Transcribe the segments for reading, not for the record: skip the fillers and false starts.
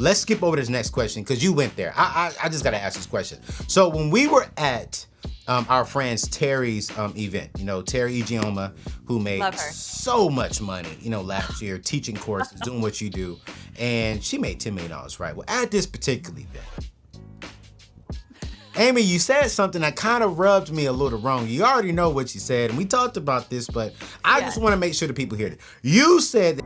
let's skip over this next question because you went there. I just got to ask this question. So when we were at our friend's Terry's event, Terry Ijeoma, who made so much money, last year teaching courses, doing what you do, and she made $10 million, right? Well, at this particular event, Amy, you said something that kind of rubbed me a little wrong. You already know what you said, and we talked about this, but I just want to make sure the people hear it. You said that.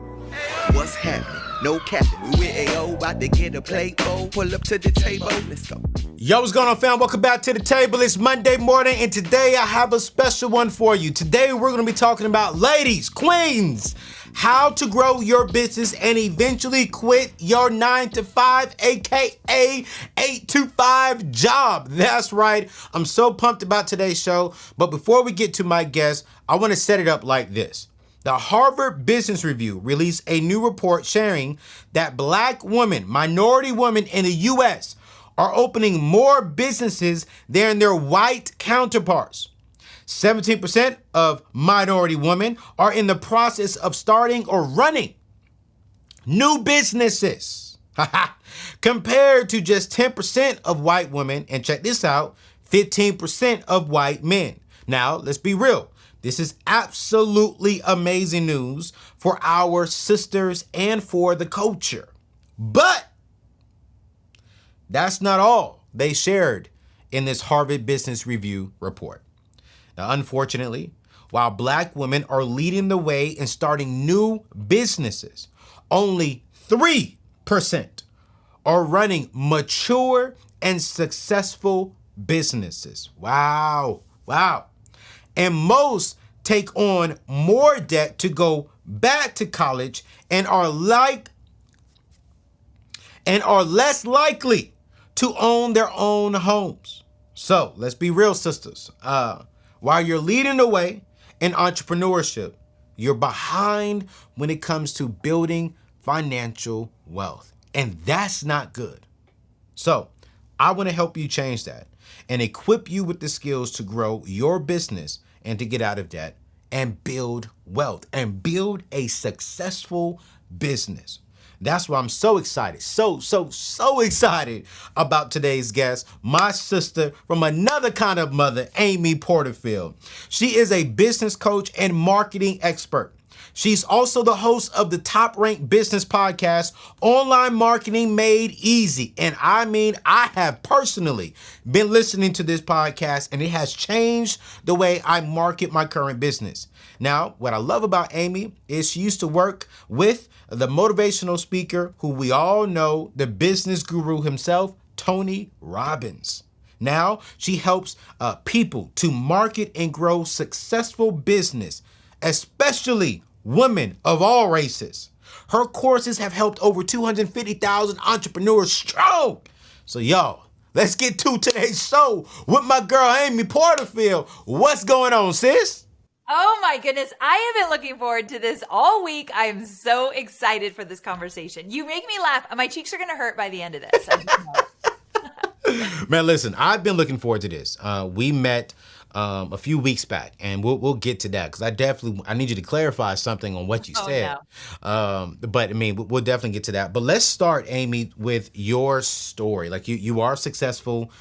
What's happening? No captain. We with AO, about to get a plate bowl. Pull up to the table. Let's go. Yo, what's going on, fam? Welcome back to the table. It's Monday morning, and today I have a special one for you. Today we're going to be talking about, ladies, queens, how to grow your business and eventually quit your 9-to-5, aka 8-to-5 job. That's right. I'm so pumped about today's show. But before we get to my guest, I want to set it up like this. The Harvard Business Review released a new report sharing that Black women, minority women in the U.S., are opening more businesses than their white counterparts. 17% of minority women are in the process of starting or running new businesses, compared to just 10% of white women, and check this out, 15% of white men. Now, let's be real. This is absolutely amazing news for our sisters and for the culture. But that's not all they shared in this Harvard Business Review report. Now, unfortunately, while Black women are leading the way in starting new businesses, only 3% are running mature and successful businesses. Wow. And most take on more debt to go back to college and are less likely to own their own homes. So let's be real, sisters. While you're leading the way in entrepreneurship, you're behind when it comes to building financial wealth. And that's not good. So I want to help you change that and equip you with the skills to grow your business and to get out of debt and build wealth and build a successful business. That's why I'm so excited, so excited about today's guest, my sister from another kind of mother, Amy Porterfield. She is a business coach and marketing expert. She's also the host of the top-ranked business podcast, Online Marketing Made Easy. And I have personally been listening to this podcast, and it has changed the way I market my current business. Now, what I love about Amy is she used to work with the motivational speaker who we all know, the business guru himself, Tony Robbins. Now, she helps people to market and grow successful business, especially women of all races. Her courses have helped over 250,000 entrepreneurs strong. So y'all, let's get to today's show with my girl, Amy Porterfield. What's going on, sis? Oh my goodness. I have been looking forward to this all week. I am so excited for this conversation. You make me laugh. My cheeks are going to hurt by the end of this. Man, listen, I've been looking forward to this. We met a few weeks back, and we'll get to that because I need you to clarify something on what you said. No. But we'll definitely get to that. But let's start, Amy, with your story. Like you are successful.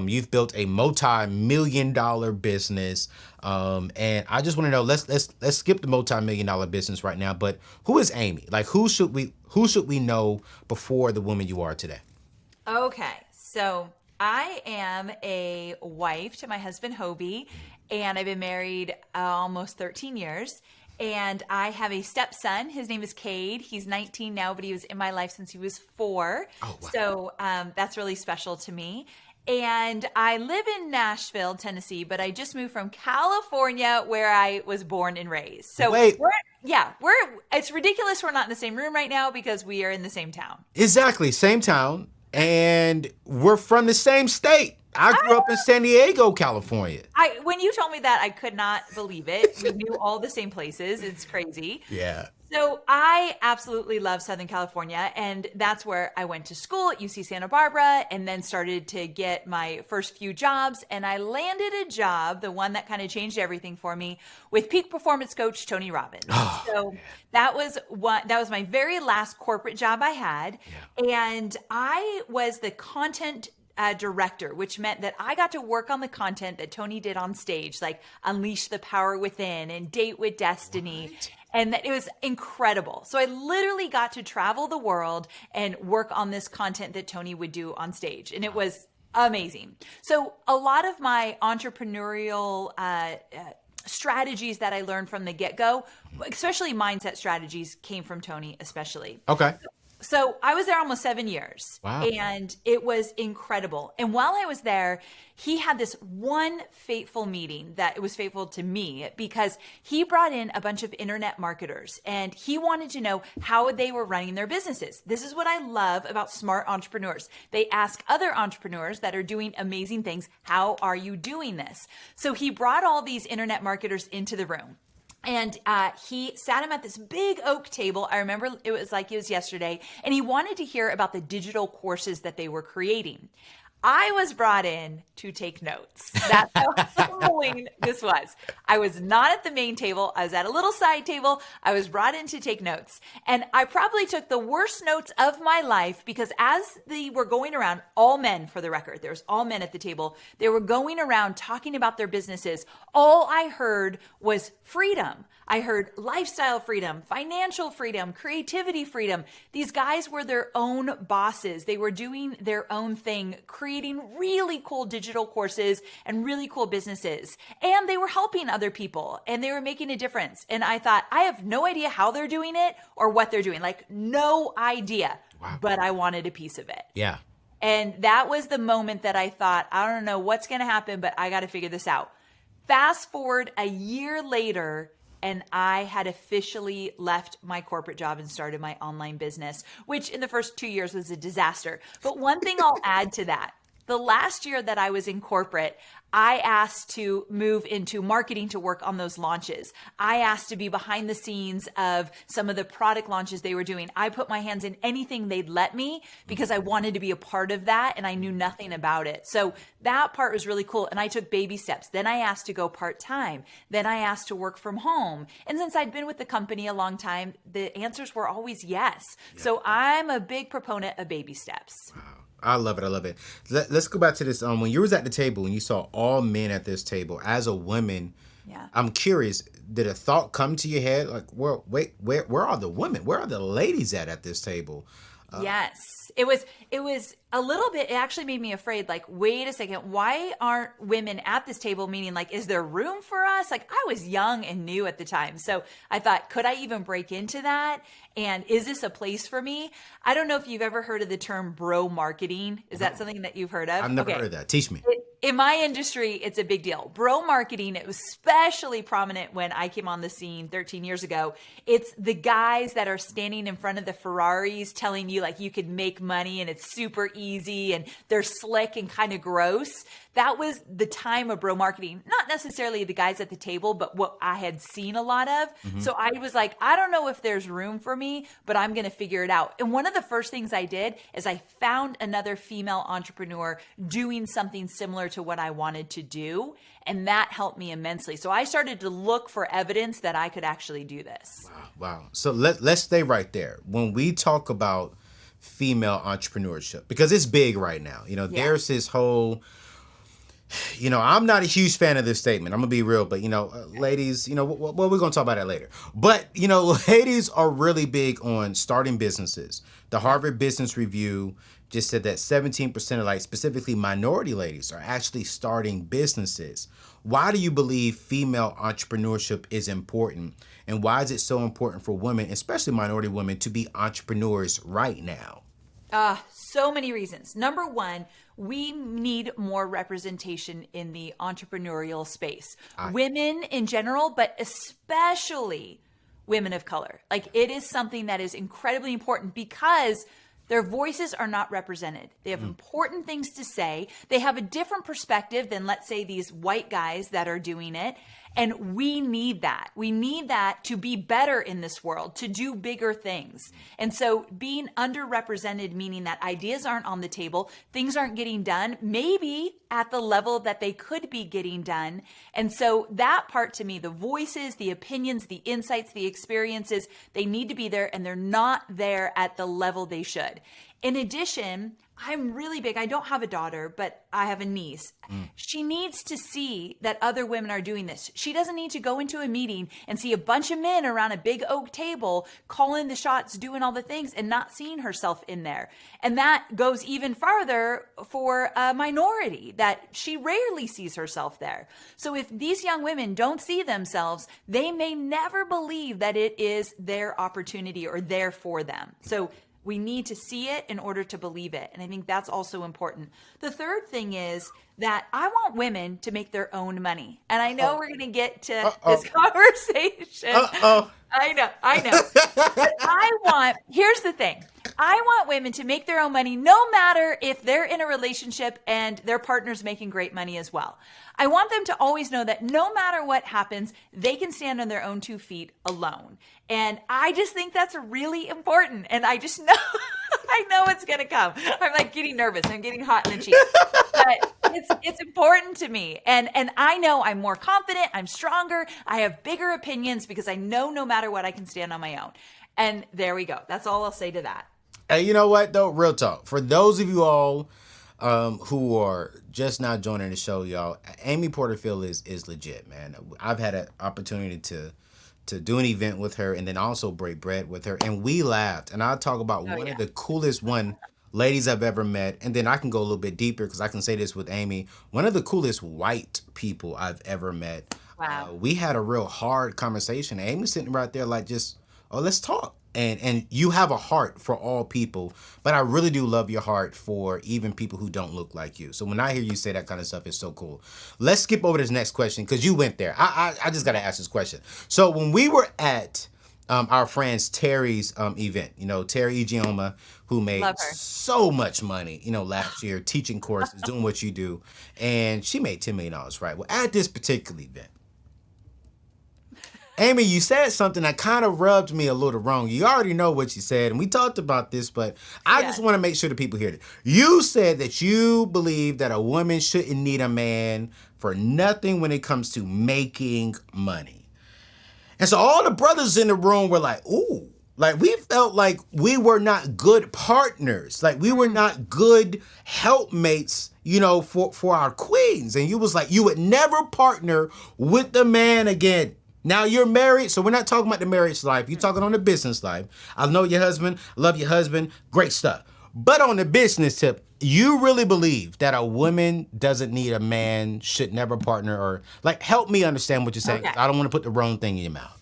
You've built a multi-million-dollar business, and I just want to know. Let's skip the multi-million-dollar business right now. But who is Amy? Like who should we know before the woman you are today? Okay, so I am a wife to my husband, Hobie, and I've been married almost 13 years. And I have a stepson. His name is Cade. He's 19 now, but he was in my life since he was 4. Oh, wow. So that's really special to me. And I live in Nashville, Tennessee, but I just moved from California where I was born and raised. So it's ridiculous we're not in the same room right now because we are in the same town. Exactly, same town. And we're from the same state. I grew up in San Diego, California. When you told me that, I could not believe it. We knew all the same places. It's crazy. Yeah. So I absolutely love Southern California, and that's where I went to school at UC Santa Barbara, and then started to get my first few jobs. And I landed a job, the one that kind of changed everything for me, with peak performance coach Tony Robbins. So that was my very last corporate job I had, and I was the content director, which meant that I got to work on the content that Tony did on stage, like Unleash the Power Within and Date with Destiny. What? And that it was incredible. So I literally got to travel the world and work on this content that Tony would do on stage. And it was amazing. So a lot of my entrepreneurial strategies that I learned from the get-go, especially mindset strategies, came from Tony especially. Okay. So I was there almost 7 years. Wow. And it was incredible. And while I was there, he had this one fateful meeting that it was fateful to me, because he brought in a bunch of internet marketers and he wanted to know how they were running their businesses. This is what I love about smart entrepreneurs. They ask other entrepreneurs that are doing amazing things, how are you doing this? So he brought all these internet marketers into the room. And he sat him at this big oak table. I remember it was like it was yesterday. And he wanted to hear about the digital courses that they were creating. I was brought in to take notes. That's how humbling this was. I was not at the main table. I was at a little side table. I was brought in to take notes. And I probably took the worst notes of my life, because as they were going around, all men, for the record, there was all men at the table. They were going around talking about their businesses. All I heard was freedom. I heard lifestyle freedom, financial freedom, creativity freedom. These guys were their own bosses. They were doing their own thing, creating really cool digital courses and really cool businesses. And they were helping other people and they were making a difference. And I thought, I have no idea how they're doing it or what they're doing. Like, no idea. Wow. But I wanted a piece of it. Yeah. And that was the moment that I thought, I don't know what's going to happen, but I got to figure this out. Fast forward a year later, and I had officially left my corporate job and started my online business, which in the first 2 years was a disaster. But one thing I'll add to that, the last year that I was in corporate, I asked to move into marketing to work on those launches. I asked to be behind the scenes of some of the product launches they were doing. I put my hands in anything they'd let me because I wanted to be a part of that and I knew nothing about it. So that part was really cool. And I took baby steps. Then I asked to go part-time. Then I asked to work from home. And since I'd been with the company a long time, the answers were always yes. Yeah. So I'm a big proponent of baby steps. Wow. I love it. I love it. Let's go back to this. When you was at the table and you saw all men at this table, as a woman, I'm curious, did a thought come to your head? Like, well, wait, where are the women? Where are the ladies at this table? Yes. It was a little bit, it actually made me afraid. Like, wait a second, why aren't women at this table? Meaning, like, is there room for us? Like, I was young and new at the time. So I thought, could I even break into that? And is this a place for me? I don't know if you've ever heard of the term bro marketing. Is that something that you've heard of? I've never heard of that. Teach me. In my industry, it's a big deal. Bro marketing, it was especially prominent when I came on the scene 13 years ago. It's the guys that are standing in front of the Ferraris telling you like you could make money and it's super easy and they're slick and kind of gross. That was the time of bro marketing. Not necessarily the guys at the table, but what I had seen a lot of. Mm-hmm. So I was like, I don't know if there's room for me, but I'm going to figure it out. And one of the first things I did is I found another female entrepreneur doing something similar to what I wanted to do. And that helped me immensely. So I started to look for evidence that I could actually do this. Wow. So let's stay right there. When we talk about female entrepreneurship, because it's big right now, there's this whole, I'm not a huge fan of this statement. I'm going to be real, but, ladies, we're going to talk about that later. But, ladies are really big on starting businesses. The Harvard Business Review just said that 17% of specifically minority ladies are actually starting businesses. Why do you believe female entrepreneurship is important? And why is it so important for women, especially minority women, to be entrepreneurs right now? So many reasons. Number one, we need more representation in the entrepreneurial space. Women in general, but especially women of color. Like, it is something that is incredibly important because Their voices are not represented. They have important things to say. They have a different perspective than, let's say, these white guys that are doing it. And we need that. We need that to be better in this world, to do bigger things. And so being underrepresented, meaning that ideas aren't on the table, things aren't getting done, maybe at the level that they could be getting done. And so that part to me, the voices, the opinions, the insights, the experiences, they need to be there, and they're not there at the level they should. In addition, I'm really big. I don't have a daughter, but I have a niece. She needs to see that other women are doing this. She doesn't need to go into a meeting and see a bunch of men around a big oak table calling the shots, doing all the things, and not seeing herself in there. And that goes even farther for a minority, that she rarely sees herself there. So if these young women don't see themselves, they may never believe that it is their opportunity or there for them. So we need to see it in order to believe it. And I think that's also important. The third thing is that I want women to make their own money. And I know we're going to get to this conversation. I know. But here's the thing. I want women to make their own money no matter if they're in a relationship and their partner's making great money as well. I want them to always know that no matter what happens, they can stand on their own 2 feet alone. And I just think that's really important. And I just know, I know it's going to come. I'm like getting nervous. I'm getting hot in the cheeks. But it's important to me. And I know I'm more confident. I'm stronger. I have bigger opinions because I know no matter what, I can stand on my own. And there we go. That's all I'll say to that. Hey, you know what, though? Real talk. For those of you all who are just now joining the show, y'all, Amy Porterfield is legit, man. I've had an opportunity to do an event with her and then also break bread with her. And we laughed. And I'll talk about one of the coolest ladies I've ever met. And then I can go a little bit deeper because I can say this with Amy. One of the coolest white people I've ever met. Wow. We had a real hard conversation. Amy's sitting right there like just, let's talk. And you have a heart for all people, but I really do love your heart for even people who don't look like you. So when I hear you say that kind of stuff, it's so cool. Let's skip over this next question because you went there. I just got to ask this question. So when we were at our friend's Terry's event, Terry Igioma, who made so much money, last year, teaching courses, doing what you do, and she made $10 million, right? Well, at this particular event, Amy, you said something that kind of rubbed me a little wrong. You already know what you said, and we talked about this, but I just want to make sure that people hear it. You said that you believe that a woman shouldn't need a man for nothing when it comes to making money. And so all the brothers in the room were like, ooh, like we felt like we were not good partners. Like we were not good helpmates, for our queens. And you was like, you would never partner with the man again. Now you're married, so we're not talking about the marriage life. You're talking on the business life. I know your husband, love your husband, great stuff. But on the business tip, you really believe that a woman doesn't need a man, should never partner, or help me understand what you're saying. Okay. I don't want to put the wrong thing in your mouth.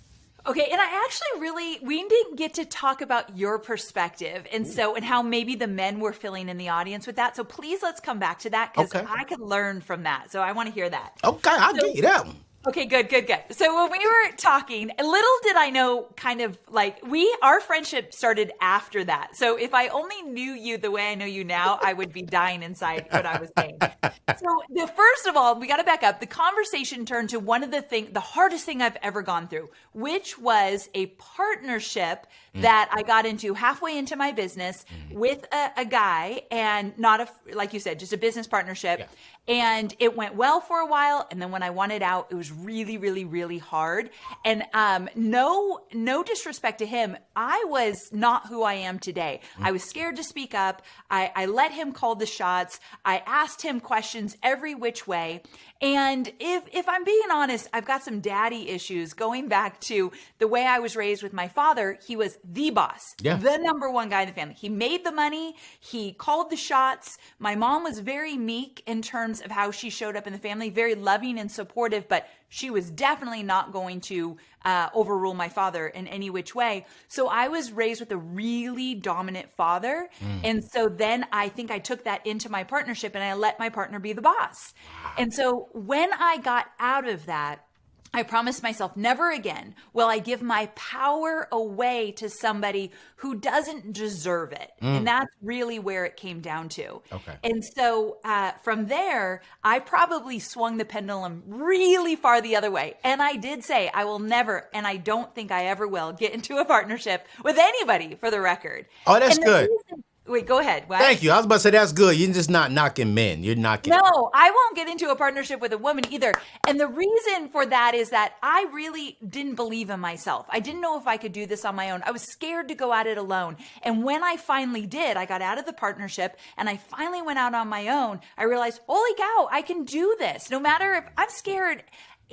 Okay, and I actually we didn't get to talk about your perspective and how maybe the men were feeling in the audience with that. So please let's come back to that because I could learn from that. So I want to hear that. Okay, I'll give you that one. Okay, good. So when we were talking, little did I know our friendship started after that. So if I only knew you the way I know you now, I would be dying inside what I was saying. So first of all, we got to back up. The conversation turned to one of the hardest thing I've ever gone through, which was a partnership that I got into halfway into my business with a guy, and not like you said, just a business partnership. Yeah. And it went well for a while. And then when I wanted out, it was really, really, really hard. And no disrespect to him. I was not who I am today. I was scared to speak up. I let him call the shots. I asked him questions every which way. And if I'm being honest, I've got some daddy issues going back to the way I was raised with my father. He was the boss, the number one guy in the family. He made the money. He called the shots. My mom was very meek in terms of how she showed up in the family, very loving and supportive, but she was definitely not going to overrule my father in any which way. So I was raised with a really dominant father. And so then I think I took that into my partnership and I let my partner be the boss. And so when I got out of that, I promised myself never again will I give my power away to somebody who doesn't deserve it. And that's really where it came down to. Okay. And so from there, I probably swung the pendulum really far the other way. And I did say I will never, and I don't think I ever will, get into a partnership with anybody, for the record. Oh, that's And the good. wait, go ahead. What? Thank you. I was about to say that's good. You're just not knocking men. You're knocking. No, I won't get into a partnership with a woman either. And the reason for that is that I really didn't believe in myself. I didn't know if I could do this on my own. I was scared to go at it alone. And when I finally did, I got out of the partnership and I finally went out on my own. I realized, holy cow, I can do this. No matter if I'm scared.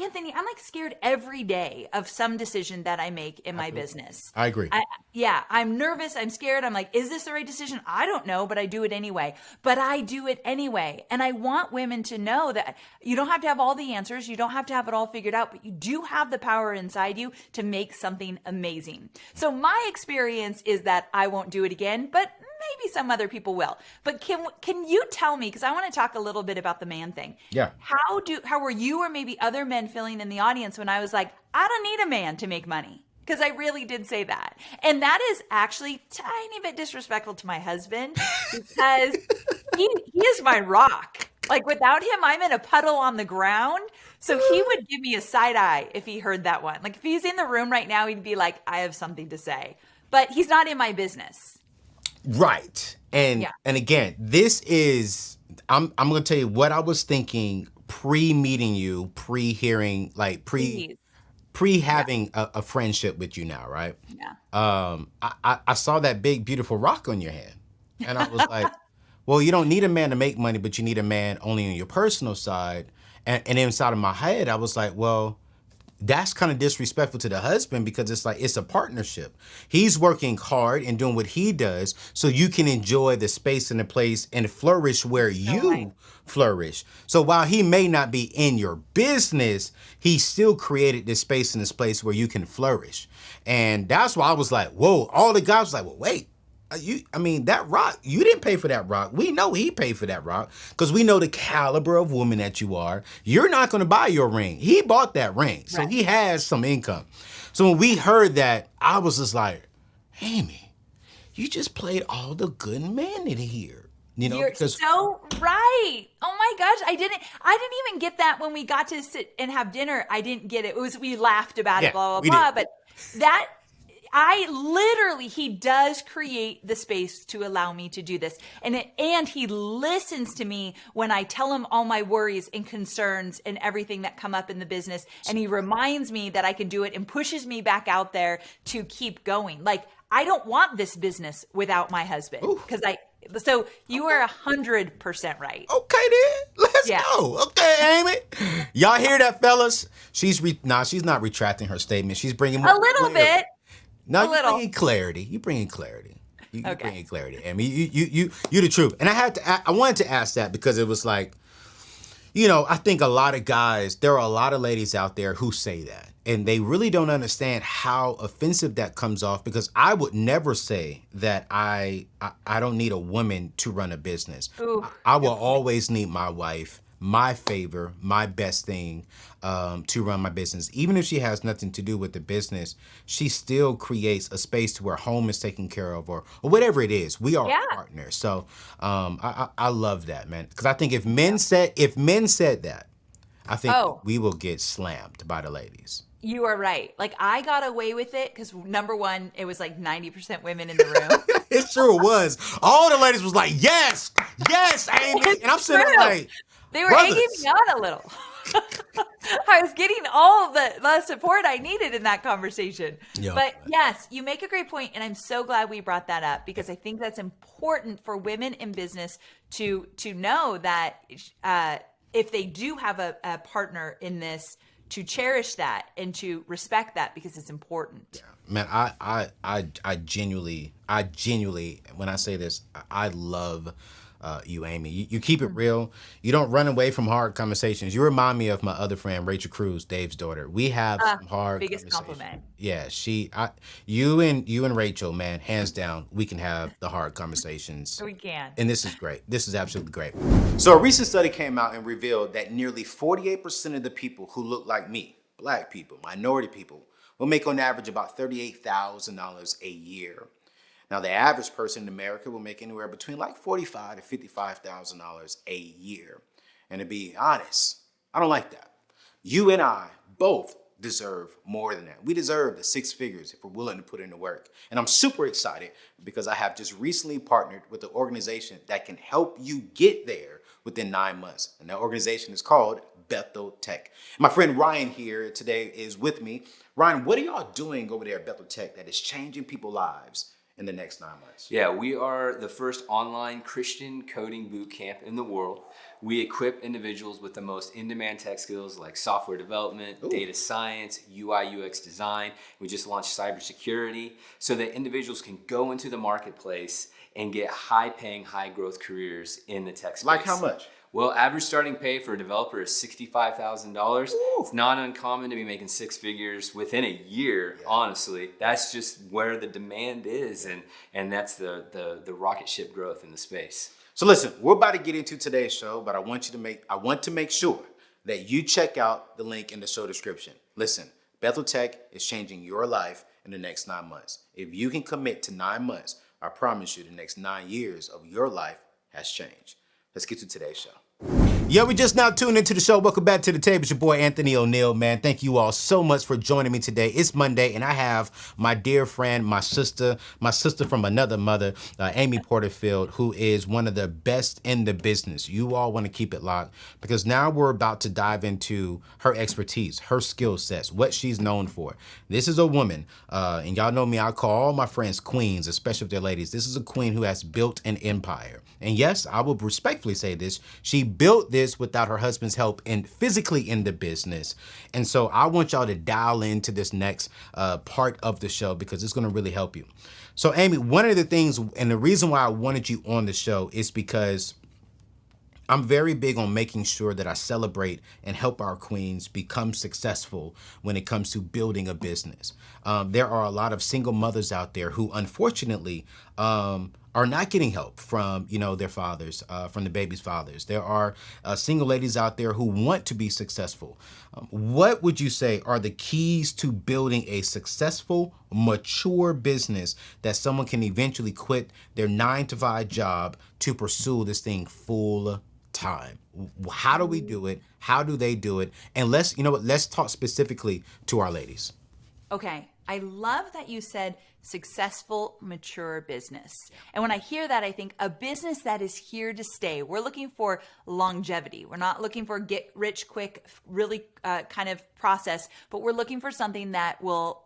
Anthony, I'm like scared every day of some decision that I make in my business. I agree. I'm nervous. I'm scared. I'm like, is this the right decision? I don't know, but I do it anyway. But I do it anyway. And I want women to know that you don't have to have all the answers. You don't have to have it all figured out, but you do have the power inside you to make something amazing. So my experience is that I won't do it again, but maybe some other people will. But can you tell me, because I want to talk a little bit about the man thing. Yeah. How were you or maybe other men feeling in the audience when I was like, I don't need a man to make money? Because I really did say that. And that is actually tiny bit disrespectful to my husband because he is my rock. Like without him, I'm in a puddle on the ground. So he would give me a side eye if he heard that one. Like if he's in the room right now, he'd be like, I have something to say. But he's not in my business. Right. And again, this is I'm going to tell you what I was thinking pre-meeting you, pre-hearing, like pre-having a friendship with you now, right? Yeah. I saw that big beautiful rock on your hand. And I was like, well, you don't need a man to make money, but you need a man only on your personal side. And inside of my head, I was like, well, that's kind of disrespectful to the husband because it's like it's a partnership. He's working hard and doing what he does so you can enjoy the space and the place and flourish where you flourish. So while he may not be in your business, he still created this space and this place where you can flourish. And that's why I was like, whoa, all the guys was like, well, wait. That rock, you didn't pay for that rock. We know he paid for that rock because we know the caliber of woman that you are. You're not going to buy your ring. He bought that ring. So he has some income. So when we heard that, I was just like, Amy, you just played all the good men in here. You know, You're so right. Oh my gosh. I didn't even get that when we got to sit and have dinner. I didn't get it. We laughed about it, blah, blah, blah. But that, he does create the space to allow me to do this. And he listens to me when I tell him all my worries and concerns and everything that come up in the business. And he reminds me that I can do it and pushes me back out there to keep going. Like, I don't want this business without my husband so you are 100% right. Okay, then let's go. Okay, Amy. Y'all hear that, fellas? She's not retracting her statement. She's bringing more a little bit. No, you're bringing clarity. You're bringing clarity. You're bringing clarity. I mean, you're the truth. And I wanted to ask that because it was like, you know, I think a lot of guys, there are a lot of ladies out there who say that. And they really don't understand how offensive that comes off because I would never say that I don't need a woman to run a business. Ooh, I will always need my wife, my favor, my best thing to run my business. Even if she has nothing to do with the business, she still creates a space to where home is taken care of or whatever it is. We are a partner. So I love that, man. Because I think if men said that, I think we will get slammed by the ladies. You are right. Like I got away with it because number one, it was like 90% women in the room. It sure was. All the ladies was like, yes, Amy. And I'm sitting there like, they were egging me on a little. I was getting all the support I needed in that conversation. Yep. But yes, you make a great point, and I'm so glad we brought that up because I think that's important for women in business to know that if they do have a partner in this, to cherish that and to respect that because it's important. Yeah. Man, I genuinely, when I say this, I love you, Amy. You keep it real. You don't run away from hard conversations. You remind me of my other friend, Rachel Cruz, Dave's daughter. We have some hard biggest conversations. Compliment. Yeah, you and Rachel, man, hands down, we can have the hard conversations. We can. And this is great. This is absolutely great. So a recent study came out and revealed that nearly 48% of the people who look like me, Black people, minority people, will make on average about $38,000 a year. Now, the average person in America will make anywhere between like $45,000 to $55,000 a year. And to be honest, I don't like that. You and I both deserve more than that. We deserve the six figures if we're willing to put in the work. And I'm super excited because I have just recently partnered with an organization that can help you get there within 9 months. And that organization is called Bethel Tech. My friend Ryan here today is with me. Ryan, what are y'all doing over there at Bethel Tech that is changing people's lives in the next 9 months? Yeah, we are the first online Christian coding boot camp in the world. We equip individuals with the most in-demand tech skills like software development, data science, UI, UX design. We just launched cybersecurity so that individuals can go into the marketplace and get high-paying, high-growth careers in the tech space. Like how much? Well, average starting pay for a developer is $65,000. It's not uncommon to be making six figures within a year, honestly. That's just where the demand is, and that's the rocket ship growth in the space. So listen, we're about to get into today's show, but I want to make sure that you check out the link in the show description. Listen, Bethel Tech is changing your life in the next 9 months. If you can commit to 9 months, I promise you the next 9 years of your life has changed. Let's get to today's show. Yo, we just now tuned into the show. Welcome back to the table. It's your boy, Anthony O'Neill, man. Thank you all so much for joining me today. It's Monday, and I have my dear friend, my sister from another mother, Amy Porterfield, who is one of the best in the business. You all want to keep it locked because now we're about to dive into her expertise, her skill sets, what she's known for. This is a woman, and y'all know me, I call all my friends queens, especially if they're ladies. This is a queen who has built an empire. And yes, I will respectfully say this. She built this without her husband's help and physically in the business. And so I want y'all to dial into this next part of the show because it's going to really help you. So Amy, one of the things and the reason why I wanted you on the show is because I'm very big on making sure that I celebrate and help our queens become successful when it comes to building a business. There are a lot of single mothers out there who unfortunately are not getting help from, their fathers, from the baby's fathers. There are single ladies out there who want to be successful. What would you say are the keys to building a successful, mature business that someone can eventually quit their 9-to-5 job to pursue this thing full time? How do we do it? How do they do it? And let's talk specifically to our ladies. Okay. I love that you said successful, mature business. And when I hear that, I think a business that is here to stay. We're looking for longevity. We're not looking for get rich quick, really kind of process, but we're looking for something that will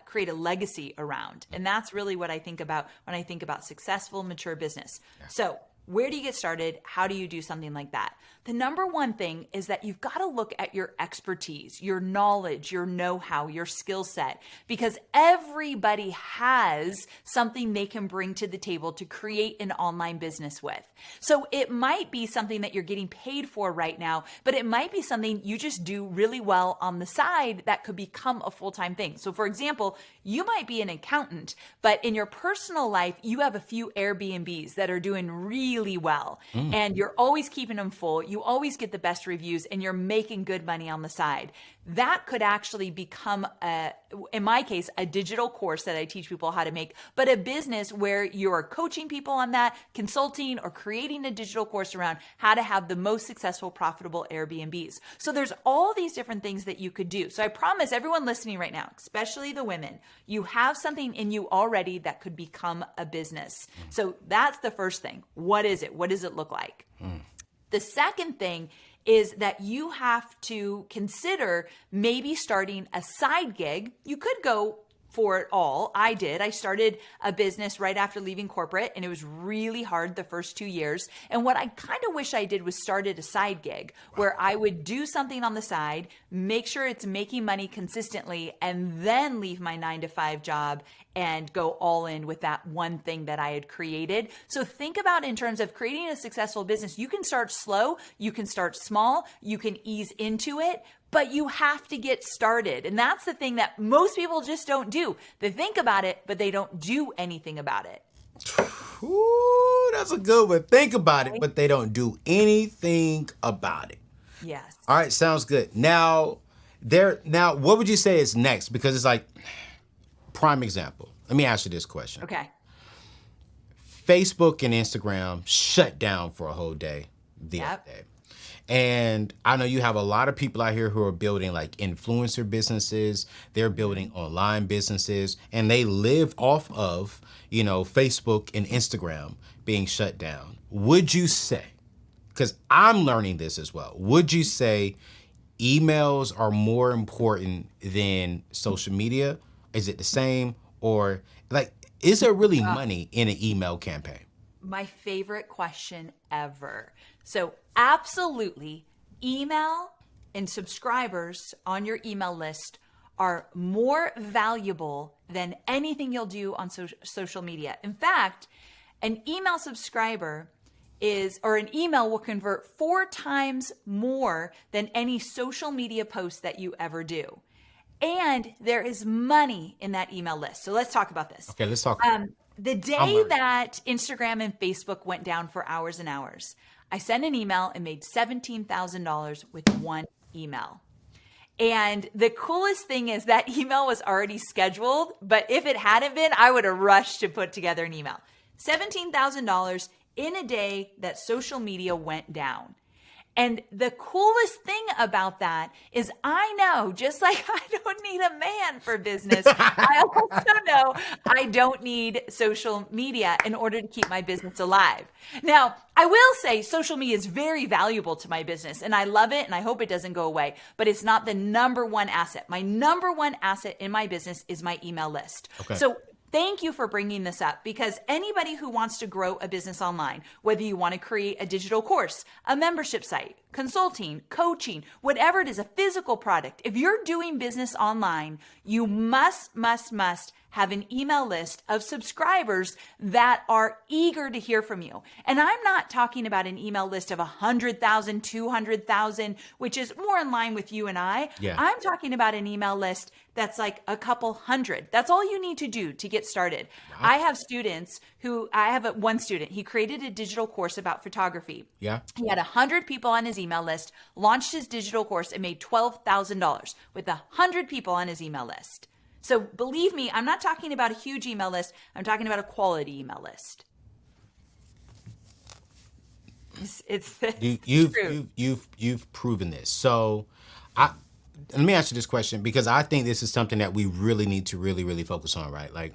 create a legacy around. And that's really what I think about when I think about successful, mature business. Yeah. So where do you get started? How do you do something like that? The number one thing is that you've got to look at your expertise, your knowledge, your know-how, your skill set, because everybody has something they can bring to the table to create an online business with. So it might be something that you're getting paid for right now, but it might be something you just do really well on the side that could become a full-time thing. So for example, you might be an accountant, but in your personal life, you have a few Airbnbs that are doing really well, and you're always keeping them full. You always get the best reviews and you're making good money on the side. That could actually become, in my case, a digital course that I teach people how to make, but a business where you're coaching people on that, consulting or creating a digital course around how to have the most successful, profitable Airbnbs. So there's all these different things that you could do. So I promise everyone listening right now, especially the women, you have something in you already that could become a business. So that's the first thing. What is it? What does it look like? The second thing is that you have to consider maybe starting a side gig. You could go for it all. I did. I started a business right after leaving corporate, and it was really hard the first 2 years. And what I kind of wish I did was started a side gig where I would do something on the side, make sure it's making money consistently, and then leave my 9-to-5 job and go all in with that one thing that I had created. So think about in terms of creating a successful business. You can start slow, you can start small, you can ease into it, but you have to get started. And that's the thing that most people just don't do. They think about it, but they don't do anything about it. Ooh, that's a good one. Think about it, but they don't do anything about it. Yes. All right, sounds good. Now, Now, what would you say is next? Because it's like, prime example. Let me ask you this question. Okay. Facebook and Instagram shut down for a whole day the other day. And I know you have a lot of people out here who are building like influencer businesses. They're building online businesses, and they live off of, Facebook and Instagram being shut down. Would you say, because I'm learning this as well, would you say emails are more important than social media? Is it the same? Or like, is there really money in an email campaign? My favorite question ever. So absolutely, email and subscribers on your email list are more valuable than anything you'll do on social media. In fact, an email subscriber or an email will convert 4 times more than any social media post that you ever do. And there is money in that email list. So let's talk about this. Okay, let's talk. The day that Instagram and Facebook went down for hours and hours, I sent an email and made $17,000 with one email. And the coolest thing is that email was already scheduled, but if it hadn't been, I would have rushed to put together an email. $17,000 in a day that social media went down. And the coolest thing about that is I know, just like I don't need a man for business, I also know I don't need social media in order to keep my business alive. Now, I will say social media is very valuable to my business, and I love it, and I hope it doesn't go away, but it's not the number one asset. My number one asset in my business is my email list. Okay. So thank you for bringing this up, because anybody who wants to grow a business online, whether you want to create a digital course, a membership site, consulting, coaching, whatever it is, a physical product, if you're doing business online, you must have an email list of subscribers that are eager to hear from you. And I'm not talking about an email list of 100,000, 200,000, which is more in line with you and I. Yeah. I'm talking about an email list that's like a couple hundred. That's all you need to do to get started. Wow. I have one student, he created a digital course about photography. Yeah. He had 100 people on his email list, launched his digital course, and made $12,000 with 100 people on his email list. So believe me, I'm not talking about a huge email list. I'm talking about a quality email list. It's true. You've proven this. So let me ask you this question, because I think this is something that we really need to really focus on, right? Like,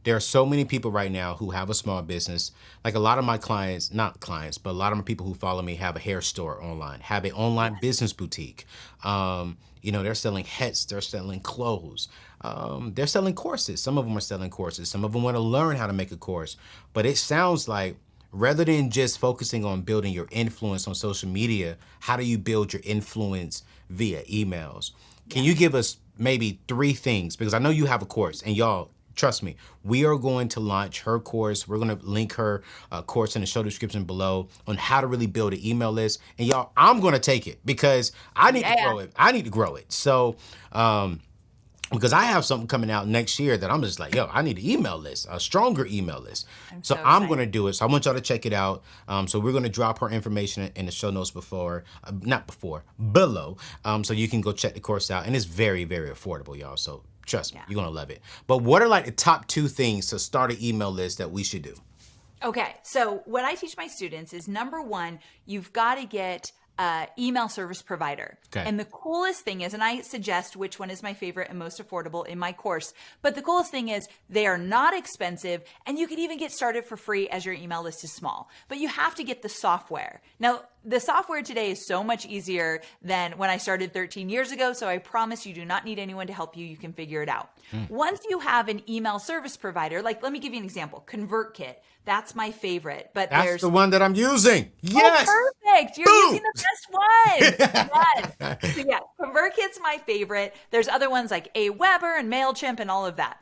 there are so many people right now who have a small business. Like, a lot of my clients, not clients, but a lot of my people who follow me have a hair store online, have an online business boutique. They're selling hats, they're selling clothes, they're selling courses. Some of them are selling courses. Some of them want to learn how to make a course. But it sounds like, rather than just focusing on building your influence on social media, how do you build your influence via emails? Can you give us maybe 3 things? Because I know you have a course, and y'all, trust me, we are going to launch her course. We're going to link her course in the show description below on how to really build an email list. And y'all, I'm going to take it because I need to grow it. I need to grow it. So, because I have something coming out next year that I'm just like, I need an email list, a stronger email list. So I'm going to do it. So I want y'all to check it out. So we're going to drop her information in the show notes below. So you can go check the course out. And it's very, very affordable, y'all. So trust me, you're going to love it. But what are like the top 2 things to start an email list that we should do? Okay. So what I teach my students is, number 1, you've got to get email service provider. Okay. And the coolest thing is, and I suggest which one is my favorite and most affordable in my course, but the coolest thing is they are not expensive, and you can even get started for free as your email list is small. But you have to get the software. Now, the software today is so much easier than when I started 13 years ago, so I promise you do not need anyone to help you. You can figure it out. Once you have an email service provider, like, let me give you an example, ConvertKit. That's my favorite. But that's the one that I'm using. Yes. Oh, perfect. You're using the best one. Yes. So yeah, ConvertKit's my favorite. There's other ones like Aweber and MailChimp and all of that.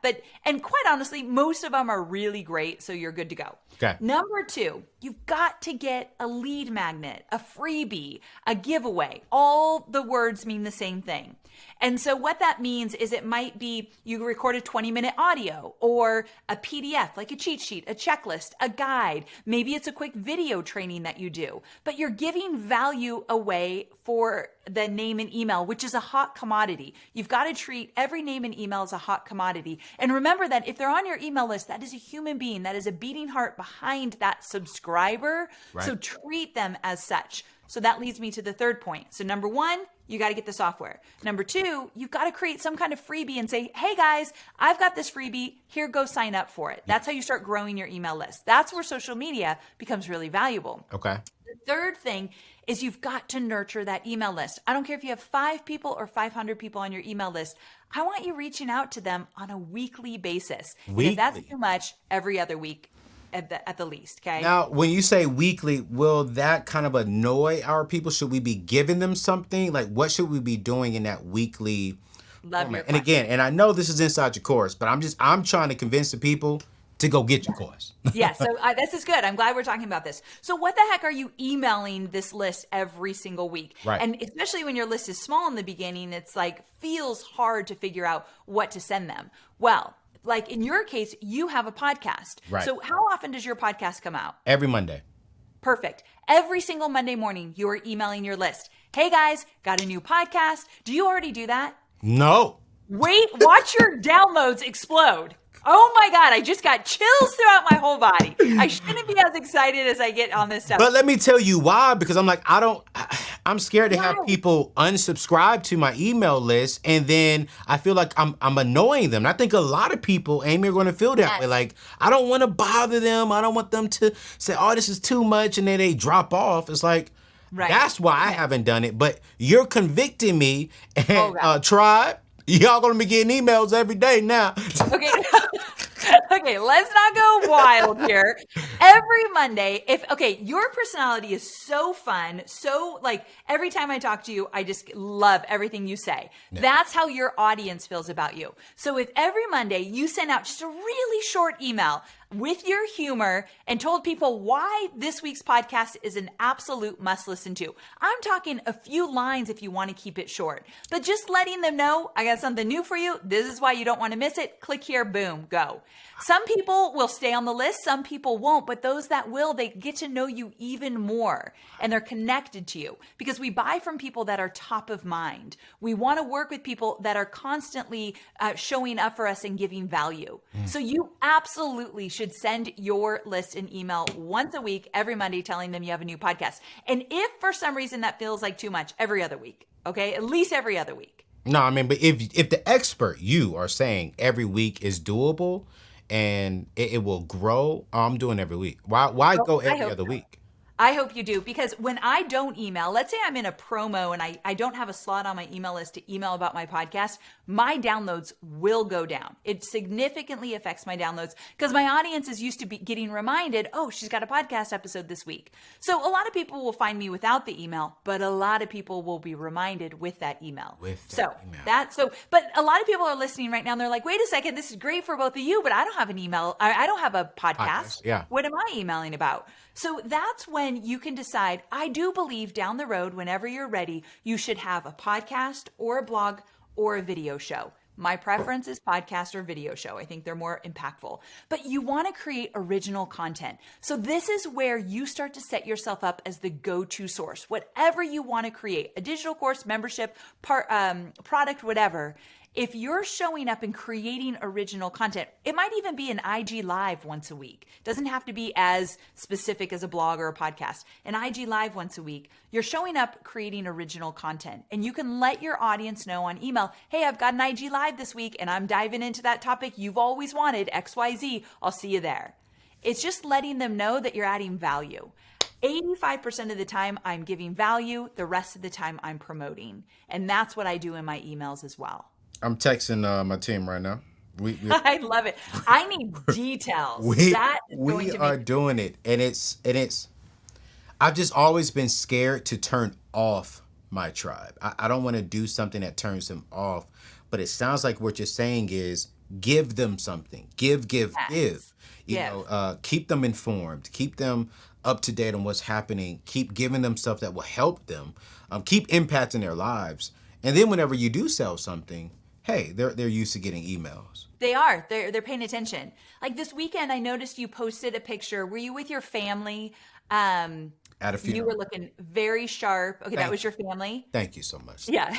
And quite honestly, most of them are really great, so you're good to go. Okay. Number 2, you've got to get a lead magnet, a freebie, a giveaway. All the words mean the same thing. And so what that means is it might be you record a 20-minute audio or a PDF, like a cheat sheet, a checklist, a guide. Maybe it's a quick video training that you do, but you're giving value away for the name and email, which is a hot commodity. You've got to treat every name and email as a hot commodity. And remember that if they're on your email list, that is a human being, that is a beating heart behind that subscriber. Right. So treat them as such. So that leads me to the third point. So number one, you got to get the software. Number two, you've got to create some kind of freebie and say, hey guys, I've got this freebie. Here, go sign up for it. That's how you start growing your email list. That's where social media becomes really valuable. Okay. The third thing is you've got to nurture that email list. I don't care if you have 5 people or 500 people on your email list. I want you reaching out to them on a weekly basis. And if that's too much, every other week at the least, okay? Now, when you say weekly, will that kind of annoy our people? Should we be giving them something? Like, what should we be doing in that weekly Love format? your And again, and I know this is inside your course, but I'm trying to convince the people to go get your course. Yeah, so this is good. I'm glad we're talking about this. So what the heck are you emailing this list every single week? Right. And especially when your list is small in the beginning, it's like feels hard to figure out what to send them. Well, like in your case, you have a podcast. Right. So how often does your podcast come out? Every Monday. Perfect. Every single Monday morning, you are emailing your list. Hey guys, got a new podcast. Do you already do that? No. Wait, watch your downloads explode. Oh my God, I just got chills throughout my whole body. I shouldn't be as excited as I get on this stuff. But let me tell you why, because I'm scared to have people unsubscribe to my email list, and then I feel like I'm annoying them. And I think a lot of people, Amy, are going to feel that way. Like, I don't want to bother them. I don't want them to say, oh, this is too much, and then they drop off. It's like, that's why I haven't done it. But you're convicting me, and Tribe, y'all going to be getting emails every day now. Okay. Okay, let's not go wild here. Every Monday, your personality is so fun. So like every time I talk to you, I just love everything you say. Yeah. That's how your audience feels about you. So if every Monday you send out just a really short email with your humor and told people why this week's podcast is an absolute must listen to. I'm talking a few lines if you want to keep it short, but just letting them know I got something new for you. This is why you don't want to miss it. Click here, boom, go. Some people will stay on the list. Some people won't, but those that will, they get to know you even more and they're connected to you because we buy from people that are top of mind. We want to work with people that are constantly showing up for us and giving value. So you absolutely should send your list an email once a week, every Monday, telling them you have a new podcast. And if for some reason that feels like too much, every other week, okay? At least every other week. No, I mean, but if the expert, you are saying every week is doable and it will grow, I'm doing every week. Why go every other week? I hope you do, because when I don't email, let's say I'm in a promo and I don't have a slot on my email list to email about my podcast, my downloads will go down. It significantly affects my downloads because my audience is used to be getting reminded, oh, she's got a podcast episode this week. So a lot of people will find me without the email, but a lot of people will be reminded with that email. But a lot of people are listening right now and they're like, wait a second, this is great for both of you, but I don't have an email. I don't have a podcast. Yeah. What am I emailing about? So that's when you can decide, I do believe down the road, whenever you're ready, you should have a podcast or a blog or a video show. My preference is podcast or video show. I think they're more impactful. But you want to create original content. So this is where you start to set yourself up as the go-to source. Whatever you want to create, a digital course, membership, product, whatever. If you're showing up and creating original content, it might even be an IG Live once a week. Doesn't have to be as specific as a blog or a podcast. An IG Live once a week. You're showing up creating original content, and you can let your audience know on email, hey, I've got an IG Live this week and I'm diving into that topic you've always wanted, XYZ. I'll see you there. It's just letting them know that you're adding value. 85% of the time I'm giving value. The rest of the time I'm promoting. And that's what I do in my emails as well. I'm texting my team right now. I love it. I need details. We are doing it, and it's. I've just always been scared to turn off my tribe. I don't want to do something that turns them off. But it sounds like what you're saying is give them something. Give. You know, keep them informed. Keep them up to date on what's happening. Keep giving them stuff that will help them. Keep impacting their lives. And then whenever you do sell something, hey, they're used to getting emails. They are. They're paying attention. Like this weekend, I noticed you posted a picture. Were you with your family? At a You funeral. were looking very sharp. Okay, that Thank was your family. Thank you so much. Yeah.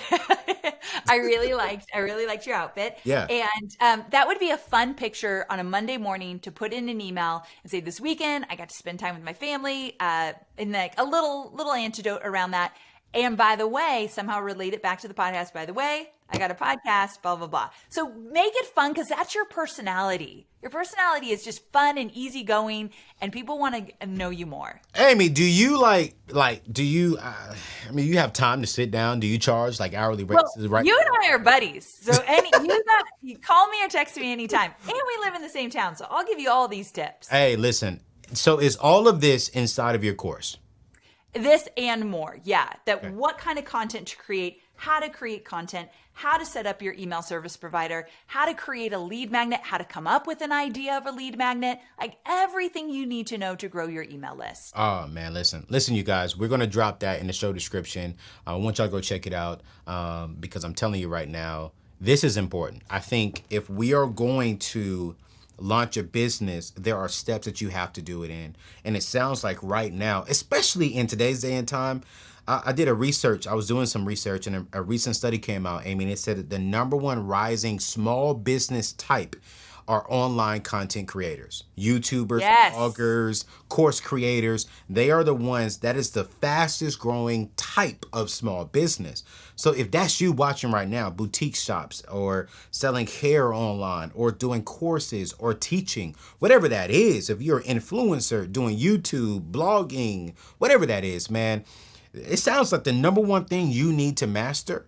I really liked your outfit. Yeah. And that would be a fun picture on a Monday morning to put in an email and say, this weekend I got to spend time with my family, and like a little antidote around that. And by the way, somehow relate it back to the podcast. By the way, I got a podcast, blah, blah, blah. So make it fun, because that's your personality. Your personality is just fun and easygoing, and people want to know you more. Amy, do you do you, you have time to sit down? Do you charge like hourly rates? Well, Right? you and I are buddies. So you call me or text me anytime. And we live in the same town. So I'll give you all these tips. Hey, listen. So is all of this inside of your course? This and more. Yeah. What kind of content to create, how to create content, how to set up your email service provider, how to create a lead magnet, how to come up with an idea of a lead magnet, like everything you need to know to grow your email list. Oh, man, listen, you guys, we're going to drop that in the show description. I want y'all to go check it out because I'm telling you right now, this is important. I think if we are going to launch a business, there are steps that you have to do it in. And it sounds like right now, especially in today's day and time, I was doing some research, and a recent study came out, Amy, and it said that the number one rising small business type are online content creators, YouTubers, Yes. bloggers, course creators. They are the ones that is the fastest growing type of small business. So if that's you watching right now, boutique shops or selling hair online or doing courses or teaching, whatever that is, if you're an influencer doing YouTube, blogging, whatever that is, man, it sounds like the number one thing you need to master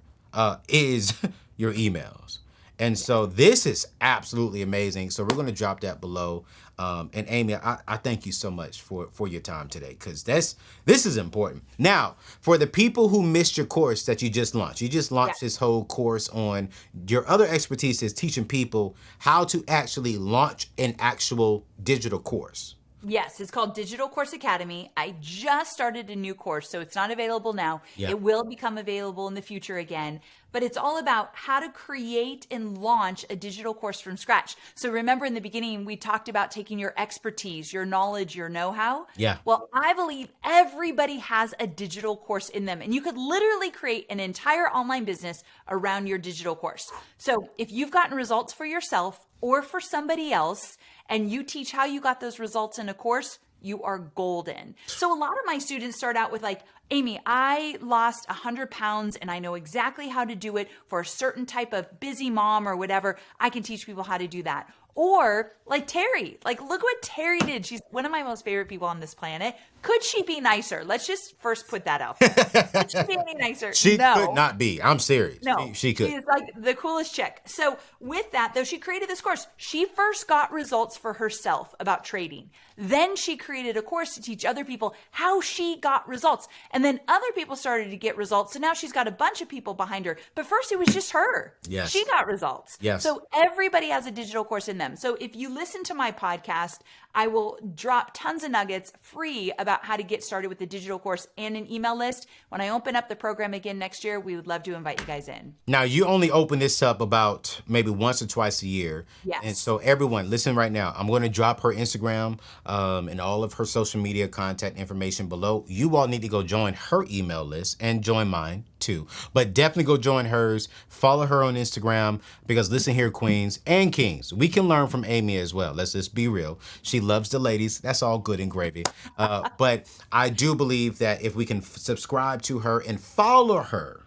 is your emails. And so this is absolutely amazing. So we're going to drop that below. And Amy, I thank you so much for your time today, because this is important. Now, for the people who missed your course that you just launched this whole course on your other expertise is teaching people how to actually launch an actual digital course. Yes, it's called Digital Course Academy. I just started a new course, so it's not available now. Yeah. It will become available in the future again, but it's all about how to create and launch a digital course from scratch. So remember in the beginning, we talked about taking your expertise, your knowledge, your know-how. Yeah. Well, I believe everybody has a digital course in them, and you could literally create an entire online business around your digital course. So if you've gotten results for yourself or for somebody else, and you teach how you got those results in a course, you are golden. So a lot of my students start out with like, Amy, I lost 100 pounds and I know exactly how to do it for a certain type of busy mom or whatever. I can teach people how to do that. Or like Terry, like look what Terry did. She's one of my most favorite people on this planet. Could she be nicer? Let's just first put that out there. Could she be any nicer? She No. could not be. I'm serious. No, She could. She's like the coolest chick. So with that, though, she created this course. She first got results for herself about trading. Then she created a course to teach other people how she got results. And then other people started to get results. So now she's got a bunch of people behind her. But first it was just her. Yes. She got results. Yes. So everybody has a digital course in them. So if you listen to my podcast, I will drop tons of nuggets free about how to get started with the digital course and an email list. When I open up the program again next year, we would love to invite you guys in. Now, you only open this up about maybe once or twice a year. Yes. And so everyone, listen right now. I'm going to drop her Instagram and all of her social media contact information below. You all need to go join her email list and join mine too. But definitely go join hers. Follow her on Instagram, because listen here, queens and kings, we can learn from Amy as well. Let's just be real. She loves the ladies. That's all good and gravy. But I do believe that if we can subscribe to her and follow her,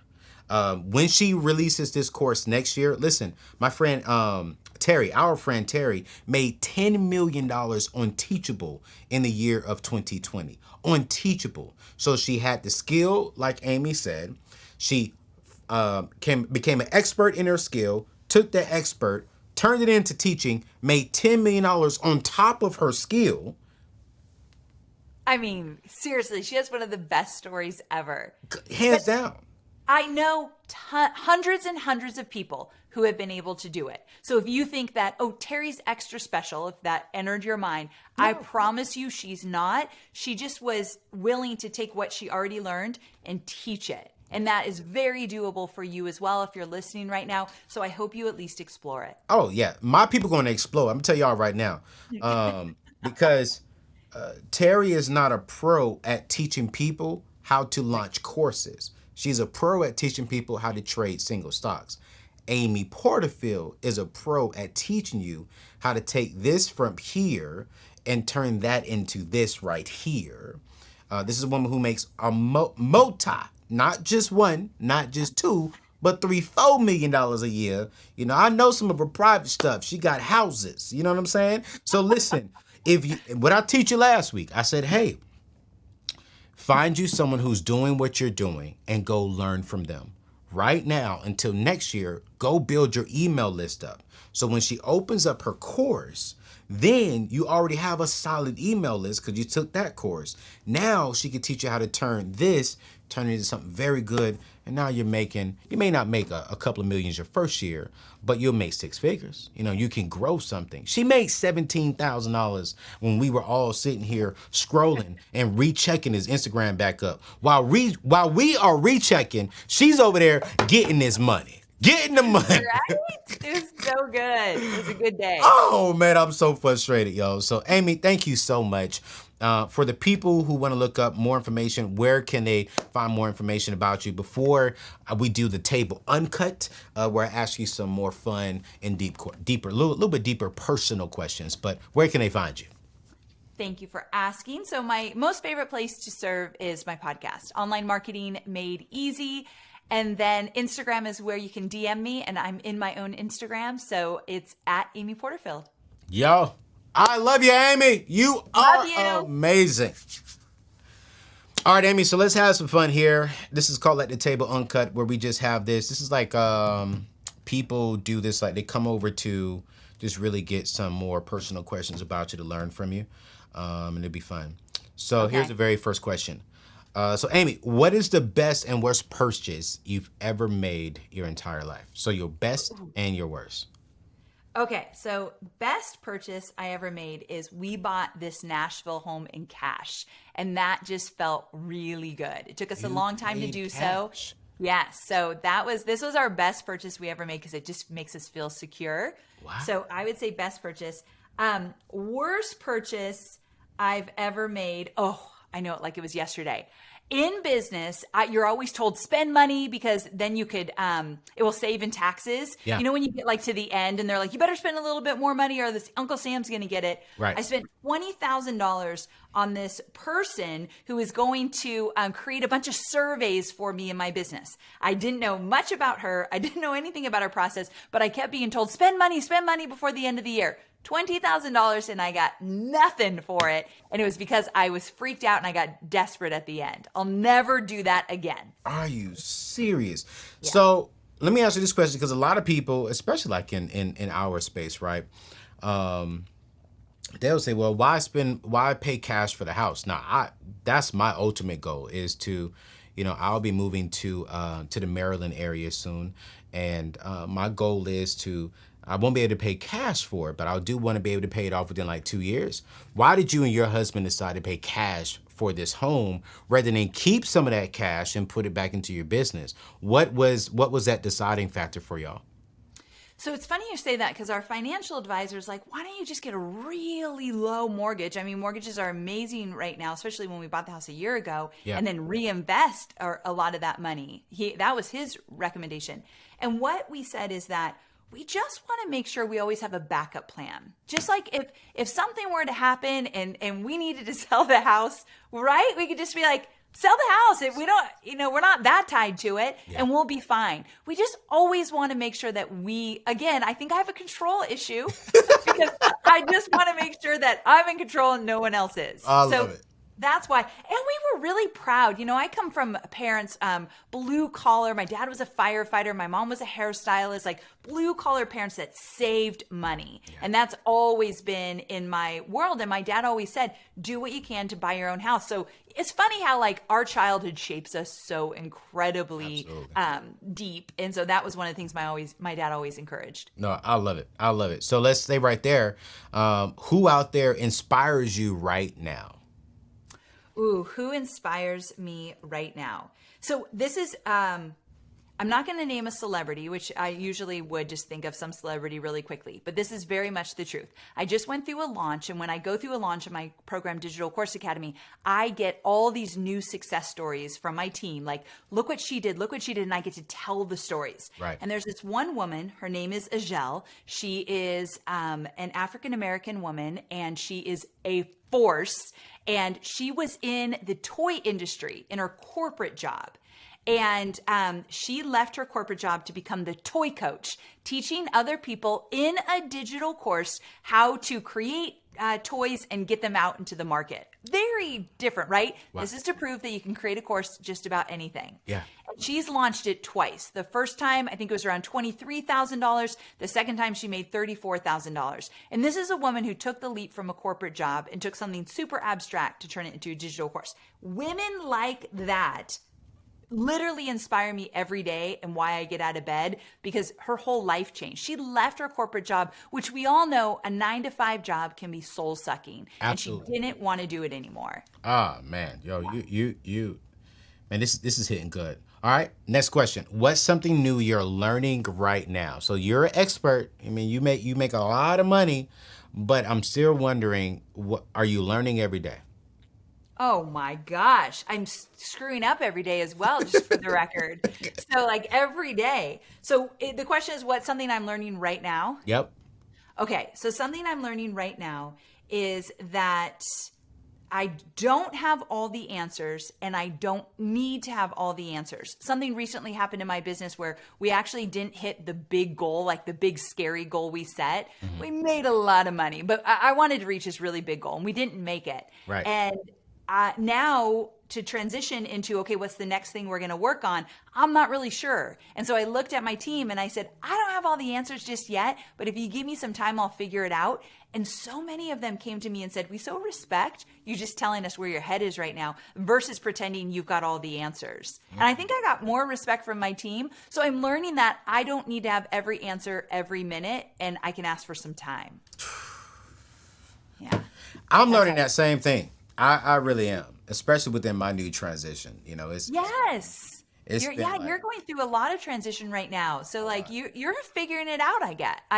when she releases this course next year, listen, my friend Terry, our friend Terry, made $10 million on Teachable in the year of 2020. On Teachable. So she had the skill, like Amy said. She became an expert in her skill, took that expert, turned it into teaching, made $10 million on top of her skill. I mean, seriously, she has one of the best stories ever. Hands down. I know hundreds and hundreds of people who have been able to do it. So if you think that, oh, Terry's extra special, if that entered your mind, no. I promise you she's not. She just was willing to take what she already learned and teach it. And that is very doable for you as well if you're listening right now. So I hope you at least explore it. Oh, yeah. My people going to explode. I'm going to tell y'all right now. Because Terry is not a pro at teaching people how to launch courses. She's a pro at teaching people how to trade single stocks. Amy Porterfield is a pro at teaching you how to take this from here and turn that into this right here. This is a woman who makes a multi, not just one, not just two, but $3-4 million a year. You know, I know some of her private stuff. She got houses. You know what I'm saying? So listen, what I teach you last week, I said, hey, find you someone who's doing what you're doing and go learn from them. Right now, until next year, go build your email list up. So when she opens up her course, then you already have a solid email list because you took that course. Now she can teach you how to turn it into something very good. And now you may not make a couple of millions your first year, but you'll make 6 figures. You know, you can grow something. She made $17,000 when we were all sitting here scrolling and rechecking his Instagram back up. While we are rechecking, she's over there getting this money. Getting the money. Right? It was so good. It was a good day. Oh, man, I'm so frustrated, yo. So, Amy, thank you so much. For the people who want to look up more information, where can they find more information about you before we do the table uncut, where I ask you some more fun and deeper, little bit deeper personal questions? But where can they find you? Thank you for asking. So my most favorite place to serve is my podcast, Online Marketing Made Easy. And then Instagram is where you can DM me, and I'm in my own Instagram. So it's at Amy Porterfield. Yo, I love you, Amy. You are amazing. All right, Amy, so let's have some fun here. This is called At the Table Uncut, where we just have this. This is like people do this, like they come over to just really get some more personal questions about you to learn from you, and it'll be fun. So Here's the very first question. So Amy, what is the best and worst purchase you've ever made your entire life? So your best and your worst. Okay, so best purchase I ever made is we bought this Nashville home in cash, and that just felt really good. It took us a long time to do so. Yes, so this was our best purchase we ever made because it just makes us feel secure. Wow. So I would say best purchase. Worst purchase I've ever made. Oh, I know it like it was yesterday. In business, you're always told spend money because then you could, it will save in taxes. Yeah. You know, when you get like to the end and they're like, you better spend a little bit more money or this Uncle Sam's going to get it. Right. I spent $20,000 on this person who is going to create a bunch of surveys for me in my business. I didn't know much about her. I didn't know anything about her process, but I kept being told spend money before the end of the year. $20,000 and I got nothing for it. And it was because I was freaked out and I got desperate at the end. I'll never do that again. Are you serious? Yeah. So let me ask you this question, because a lot of people, especially like in our space, right? They'll say, well, why pay cash for the house? Now, that's my ultimate goal is to, I'll be moving to the Maryland area soon. And my goal is I won't be able to pay cash for it, but I do want to be able to pay it off within like 2 years. Why did you and your husband decide to pay cash for this home rather than keep some of that cash and put it back into your business? What was that deciding factor for y'all? So it's funny you say that because our financial advisor is like, why don't you just get a really low mortgage? I mean, mortgages are amazing right now, especially when we bought the house a year ago, and then reinvest a lot of that money. That was his recommendation. And what we said is that we just want to make sure we always have a backup plan. Just like if something were to happen and we needed to sell the house, right? We could just be like, sell the house. If we don't, we're not that tied to it and we'll be fine. We just always want to make sure that I think I have a control issue because I just want to make sure that I'm in control and no one else is. I love it. That's why. And we were really proud. I come from parents, blue collar. My dad was a firefighter. My mom was a hairstylist, like blue collar parents that saved money. Yeah. And that's always been in my world. And my dad always said, do what you can to buy your own house. So it's funny how like our childhood shapes us so incredibly deep. And so that was one of the things my dad always encouraged. No, I love it. I love it. So let's stay right there. Who out there inspires you right now? Ooh, who inspires me right now? So this is, I'm not going to name a celebrity, which I usually would just think of some celebrity really quickly, but this is very much the truth. I just went through a launch, and when I go through a launch of my program, Digital Course Academy, I get all these new success stories from my team. Like, look what she did, and I get to tell the stories. Right. And there's this one woman, her name is Ajel. She is an African-American woman, and she is a force. And she was in the toy industry in her corporate job. And she left her corporate job to become the toy coach, teaching other people in a digital course how to create toys and get them out into the market. Very different, right? Wow. This is to prove that you can create a course just about anything. Yeah. She's launched it twice. The first time, I think it was around $23,000. The second time, she made $34,000. And this is a woman who took the leap from a corporate job and took something super abstract to turn it into a digital course. Women like that literally inspire me every day and why I get out of bed, because her whole life changed. She left her corporate job, which we all know a 9-to-5 job can be soul sucking. Absolutely. And she didn't want to do it anymore. Ah, man, yo, you, man, this is hitting good. All right, next question. What's something new you're learning right now? So you're an expert. I mean, you make a lot of money, but I'm still wondering, what are you learning every day? Oh my gosh. I'm screwing up every day as well, just for the record. So like every day. So the question is, what's something I'm learning right now? Yep. Okay. So something I'm learning right now is that I don't have all the answers, and I don't need to have all the answers. Something recently happened in my business where we actually didn't hit the big goal, like the big scary goal we set. Mm-hmm. We made a lot of money, but I wanted to reach this really big goal, and we didn't make it. Right. And now to transition into, okay, what's the next thing we're going to work on? I'm not really sure. And so I looked at my team and I said, I don't have all the answers just yet, but if you give me some time, I'll figure it out. And so many of them came to me and said, we so respect you just telling us where your head is right now versus pretending you've got all the answers. And I think I got more respect from my team. So I'm learning that I don't need to have every answer every minute, and I can ask for some time. Yeah. I'm learning that same thing. I really am, especially within my new transition. You know, it's yes. You're going through a lot of transition right now. So like you're figuring it out, I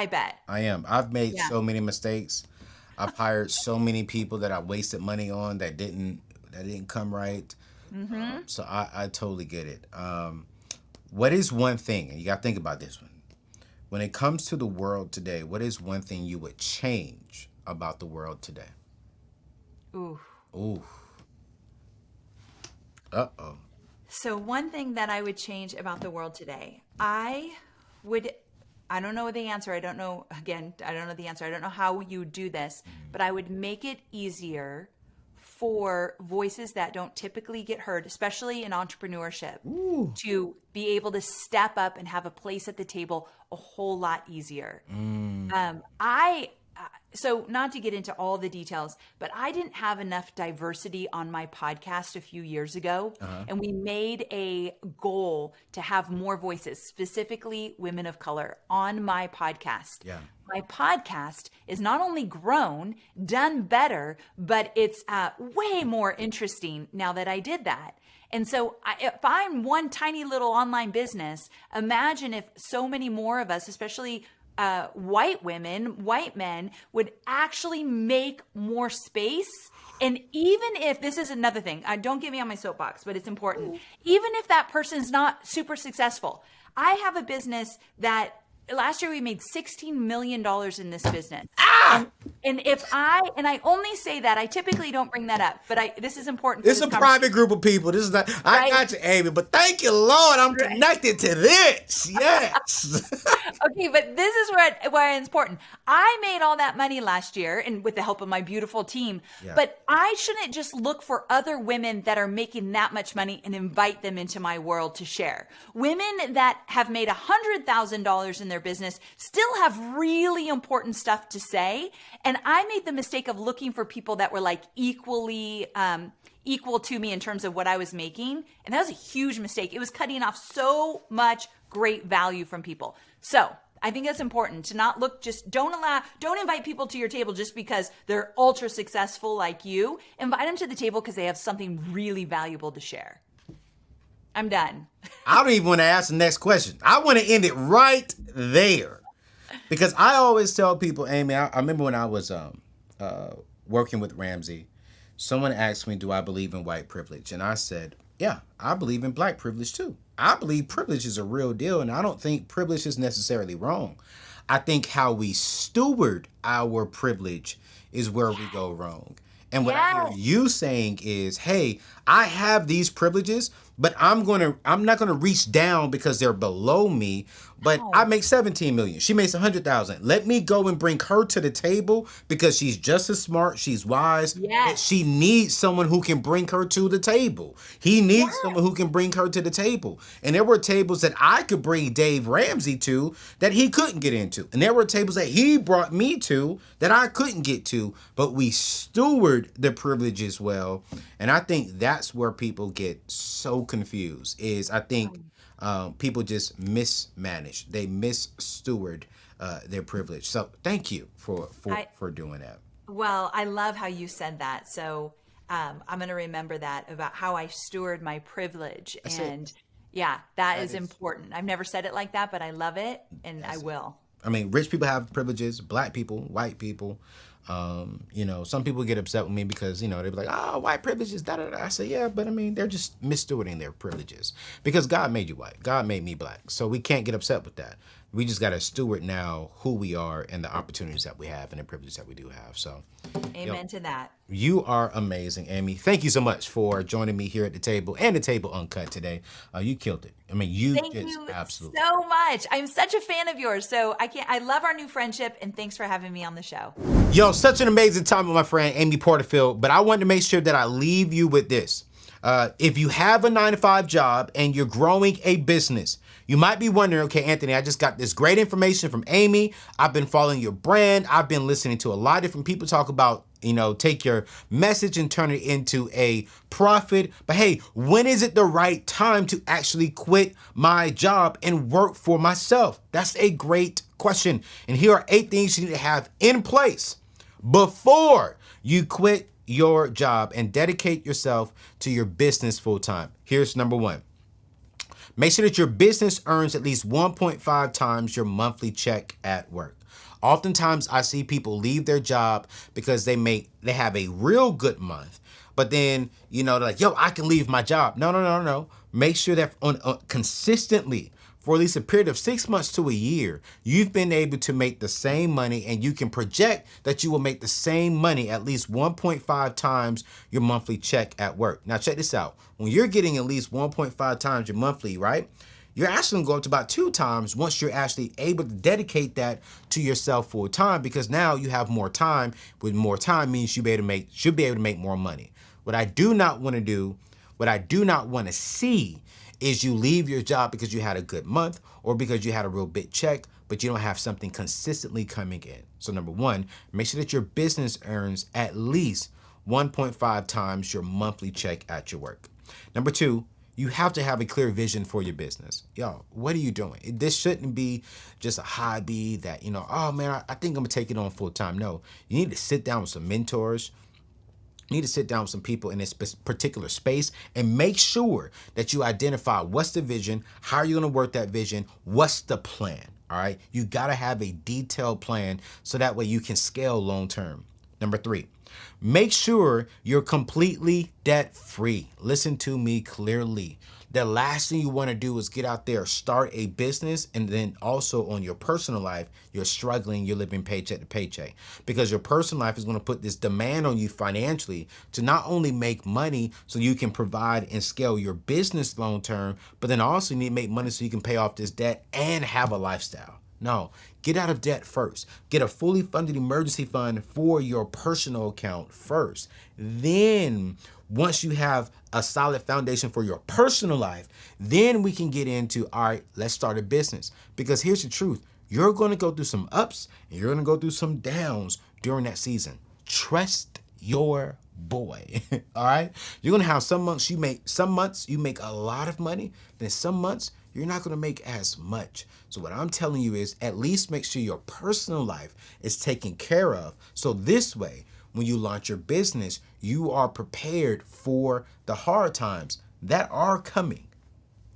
bet. I am. I've made so many mistakes. I've hired so many people that I wasted money on that didn't come right. Mm-hmm. So I totally get it. What is one thing, and you got to think about this one, when it comes to the world today, what is one thing you would change about the world today? Ooh. Ooh. Uh-oh. So one thing that I would change about the world today, I don't know the answer. I don't know the answer. I don't know how you do this, but I would make it easier for voices that don't typically get heard, especially in entrepreneurship, to be able to step up and have a place at the table a whole lot easier. So not to get into all the details, but I didn't have enough diversity on my podcast a few years ago. Uh-huh. And we made a goal to have more voices, specifically women of color, on my podcast. Yeah. My podcast is not only grown, done better, but it's way more interesting now that I did that. And so if I'm one tiny little online business, imagine if so many more of us, especially white women, white men, would actually make more space. And even if, this is another thing, don't get me on my soapbox, but it's important. Even if that person's not super successful, I have a business that last year we made $16 million in this business. And I only say that, I typically don't bring that up, but this is important. It's a private group of people. This is not, I got you, Amy, but thank you, Lord, I'm connected to this. Yes. Okay, but this is where it's important. I made all that money last year, and with the help of my beautiful team, but I shouldn't just look for other women that are making that much money and invite them into my world to share. Women that have made $100,000 in their business still have really important stuff to say. And I made the mistake of looking for people that were like equally equal to me in terms of what I was making. And that was a huge mistake. It was cutting off so much great value from people. So I think that's important to not look, don't invite people to your table just because they're ultra successful like you. Invite them to the table because they have something really valuable to share. I'm done. I don't even want to ask the next question. I want to end it right there. Because I always tell people, Amy, I remember when I was working with Ramsey, someone asked me, do I believe in white privilege? And I said, yeah, I believe in black privilege too. I believe privilege is a real deal, and I don't think privilege is necessarily wrong. I think how we steward our privilege is where we go wrong. And what I hear Yes. you saying is, hey, I have these privileges, but I'm not gonna reach down because they're below me. But I make 17 million. She makes 100,000. Let me go and bring her to the table because she's just as smart, she's wise. But Yes. she needs someone who can bring her to the table. He needs someone who can bring her to the table. And there were tables that I could bring Dave Ramsey to that he couldn't get into. And there were tables that he brought me to that I couldn't get to. But we steward the privilege as well. And I think that's where people get so confused is I think people just mismanage. They missteward their privilege. So thank you for doing that. Well, I love how you said that. So I'm going to remember that about how I steward my privilege. That's and it. yeah, that is important. I've never said it like that, but I love it and I That's it. will. I mean, rich people have privileges, black people, white people. Some people get upset with me because, they be like, oh, white privileges, da da da. I say, yeah, but I mean, they're just misstewarding their privileges because God made you white. God made me black. So we can't get upset with that. We just got to steward now who we are and the opportunities that we have and the privileges that we do have. So, Amen to that. you are amazing, Amy. Thank you so much for joining me here at the table and the table uncut today. You killed it. I mean, you Thank just you absolutely. so much. I'm such a fan of yours. So I love our new friendship and thanks for having me on the show. Yo, such an amazing time with my friend Amy Porterfield, but I wanted to make sure that I leave you with this. If you have a 9-to-5 job and you're growing a business, you might be wondering, okay, Anthony, I just got this great information from Amy. I've been following your brand. I've been listening to a lot of different people talk about, take your message and turn it into a profit. But hey, when is it the right time to actually quit my job and work for myself? That's a great question. And here are 8 things you need to have in place before you quit your job and dedicate yourself to your business full time. Here's number 1. Make sure that your business earns at least 1.5 times your monthly check at work. Oftentimes I see people leave their job because they have a real good month, but then, they're like, yo, I can leave my job. No. Make sure that consistently for at least a period of 6 months to a year, you've been able to make the same money and you can project that you will make the same money at least 1.5 times your monthly check at work. Now check this out. When you're getting at least 1.5 times your monthly, right? You're actually gonna go up to about 2 times once you're actually able to dedicate that to yourself full time because now you have more time. With more time means should be able to make more money. What I do not want to see is you leave your job because you had a good month or because you had a real big check, but you don't have something consistently coming in. So number 1, make sure that your business earns at least 1.5 times your monthly check at your work. Number 2, you have to have a clear vision for your business. Yo, what are you doing? This shouldn't be just a hobby that, oh man, I think I'm gonna take it on full time. No, you need to sit down with some mentors. You need to sit down with some people in this particular space and make sure that you identify what's the vision, how are you going to work that vision, what's the plan, all right? You got to have a detailed plan so that way you can scale long term. Number 3, make sure you're completely debt free. Listen to me clearly. The last thing you want to do is get out there, start a business, and then also on your personal life, you're struggling, you're living paycheck to paycheck. Because your personal life is going to put this demand on you financially to not only make money so you can provide and scale your business long term, but then also you need to make money so you can pay off this debt and have a lifestyle. No, get out of debt first. Get a fully funded emergency fund for your personal account first. Then once you have a solid foundation for your personal life, then we can get into, all right, let's start a business. Because here's the truth. You're going to go through some ups and you're going to go through some downs during that season. Trust your boy. All right. You're going to have some months you make a lot of money. Then some months you're not going to make as much. So what I'm telling you is at least make sure your personal life is taken care of. So this way, when you launch your business, you are prepared for the hard times that are coming.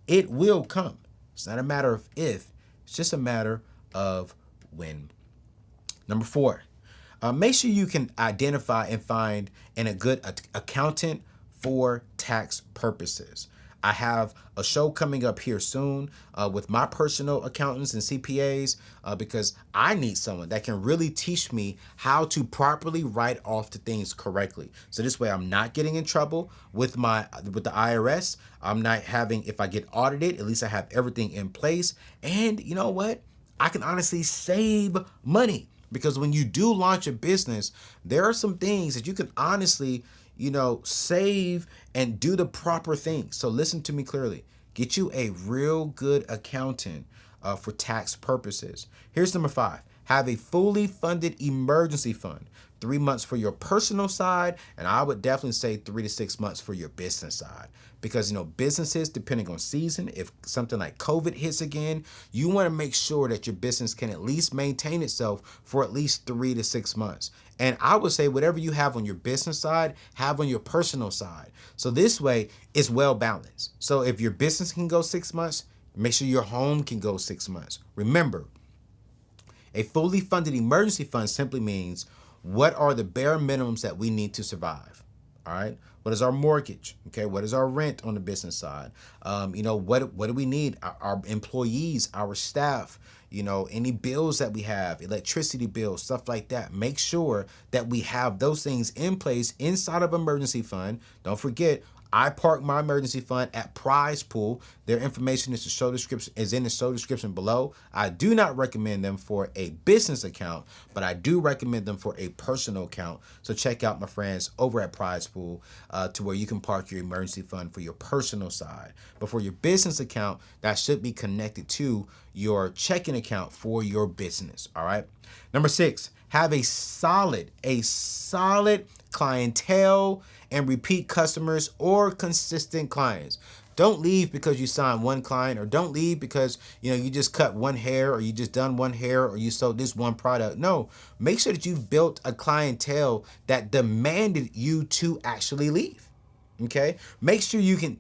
It will come. It's not a matter of if, it's just a matter of when. Number 4, make sure you can identify and find a good accountant for tax purposes. I have a show coming up here soon with my personal accountants and CPAs because I need someone that can really teach me how to properly write off the things correctly. So this way I'm not getting in trouble with the IRS. I'm not having, if I get audited, at least I have everything in place. And you know what? I can honestly save money because when you do launch a business, there are some things that you can honestly save and do the proper things. So listen to me clearly. Get you a real good accountant for tax purposes. Here's number 5. Have a fully funded emergency fund. 3 months for your personal side, and I would definitely say 3 to 6 months for your business side. Because, businesses, depending on season, if something like COVID hits again, you want to make sure that your business can at least maintain itself for at least 3 to 6 months. And I would say whatever you have on your business side, have on your personal side. So this way, it's well balanced. So if your business can go 6 months, make sure your home can go 6 months. Remember, a fully funded emergency fund simply means what are the bare minimums that we need to survive? All right. What is our mortgage? Okay. What is our rent on the business side? What do we need? Our employees, our staff, any bills that we have, electricity bills, stuff like that. Make sure that we have those things in place inside of emergency fund. Don't forget, I park my emergency fund at Prize Pool. Their information is in the show description below. I do not recommend them for a business account, but I do recommend them for a personal account. So check out my friends over at Prize Pool to where you can park your emergency fund for your personal side. But for your business account, that should be connected to your checking account for your business. All right. Number 6, have a solid clientele and repeat customers or consistent clients. Don't leave because you signed one client, or don't leave because you just cut one hair, or you just done one hair, or you sold this one product. No, make sure that you've built a clientele that demanded you to actually leave. Okay, make sure you can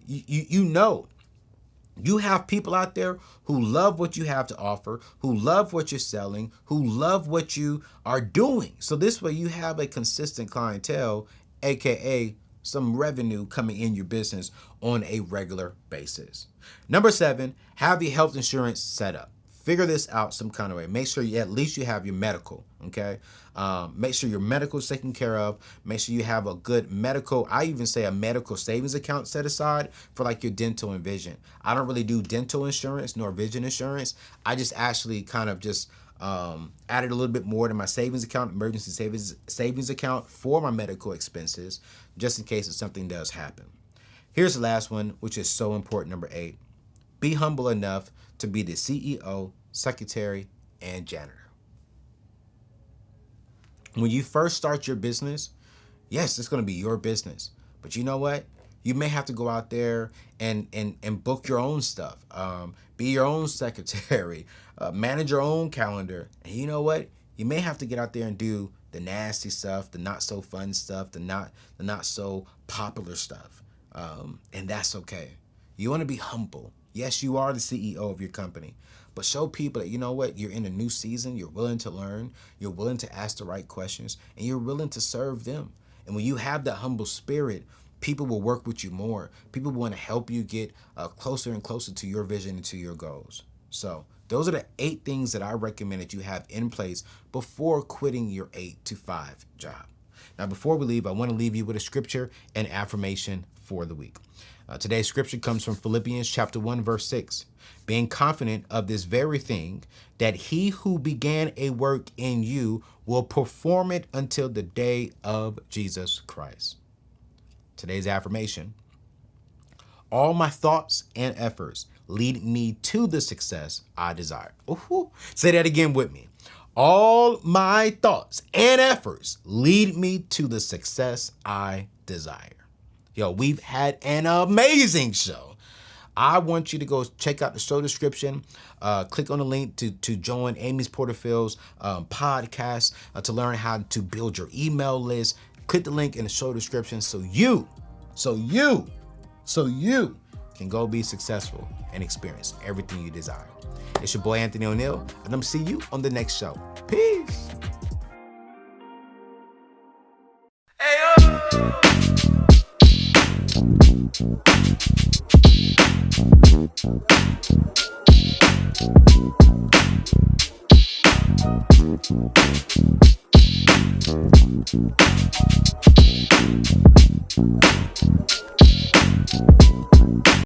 you have people out there who love what you have to offer, who love what you're selling, who love what you are doing. So this way you have a consistent clientele, aka some revenue coming in your business on a regular basis. Number 7, have your health insurance set up. Figure this out some kind of way. Make sure at least you have your medical, okay? Make sure your medical is taken care of. Make sure you have a good medical, I even say a medical savings account set aside for like your dental and vision. I don't really do dental insurance nor vision insurance. I just actually kind of just added a little bit more to my savings account, emergency savings account for my medical expenses, just in case if something does happen. Here's the last one, which is so important, number 8. Be humble enough to be the CEO, secretary, and janitor. When you first start your business, yes, it's going to be your business. But you know what? You may have to go out there and book your own stuff. Be your own secretary, manage your own calendar. And you know what? You may have to get out there and do the nasty stuff, the not so fun stuff, the not so popular stuff. And that's okay. You want to be humble. Yes, you are the CEO of your company, but show people that, you know what, you're in a new season, you're willing to learn, you're willing to ask the right questions, and you're willing to serve them. And when you have that humble spirit, people will work with you more. People want to help you get closer and closer to your vision and to your goals. So those are the 8 things that I recommend that you have in place before quitting your 8 to 5 job. Now, before we leave, I want to leave you with a scripture and affirmation for the week. Today's scripture comes from Philippians chapter 1, verse 6. Being confident of this very thing, that he who began a work in you will perform it until the day of Jesus Christ. Today's affirmation: all my thoughts and efforts lead me to the success I desire. Ooh, say that again with me. All my thoughts and efforts lead me to the success I desire. Yo, we've had an amazing show. I want you to go check out the show description. Click on the link to join Amy's Porterfield's podcast to learn how to build your email list. Click the link in the show description so you can and go be successful and experience everything you desire. It's your boy Anthony O'Neill, and I'm see you on the next show. Peace.